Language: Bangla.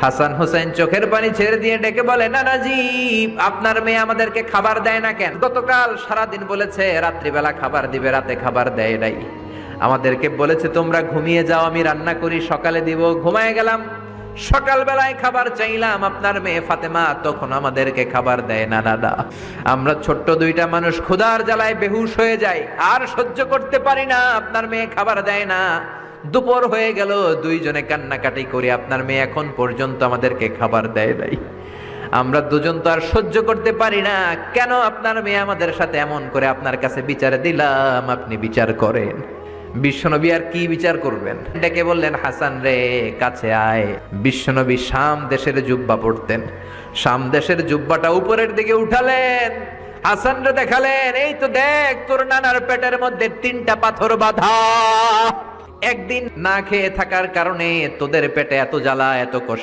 হাসান হোসেন চোখের পানি ছেড়ে দিয়ে ডেকে বলে, নানাজি আপনার মেয়ে আমাদেরকে খাবার দেয় না কেন? গতকাল সারাদিন বলেছে রাত্রিবেলা খাবার দিবে, রাতে খাবার দেয় নাই। আমাদেরকে বলেছে তোমরা ঘুমিয়ে যাও, আমি রান্না করি সকালে দিব। ঘুমায় গেলাম, সকালবেলায় খাবার চাইলাম, আপনার মেয়ে ফাতেমা তখন আমাদেরকে খাবার দেয় না। দাদা, আমরা ছোট্ট দুইটা মানুষ ক্ষুধার জ্বালায় বেহুশ হয়ে যাই, আর সহ্য করতে পারি না, আপনার মেয়ে খাবার দেয় না। দুপুর হয়ে গেল, দুইজনে কান্নাকাটি করি, আপনার মেয়ে এখন পর্যন্ত আমাদেরকে খাবার দেয় নাই। আমরা দুজন তো আর সহ্য করতে পারি না, কেন আপনার মেয়ে আমাদের সাথে এমন করে? আপনার কাছে বিচার দিলাম, আপনি বিচার করেন। বিশ্বনবী আর কি বিচার করবেন? ডেকে বললেন, হাসান রে কাছে আয়। বিশ্বনবী শাম দেশের জুব্বা পড়তেন, শাম দেশের জুব্বাটা উপরের দিকে উঠালেন, হাসান রে দেখালেন, এই তো দেখ তোর নানার পেটের মধ্যে 3টা পাথর বাঁধা। একদিন না খেয়ে থাকার কারণে তোদের পেটে এত জ্বালা, এত কষ্ট।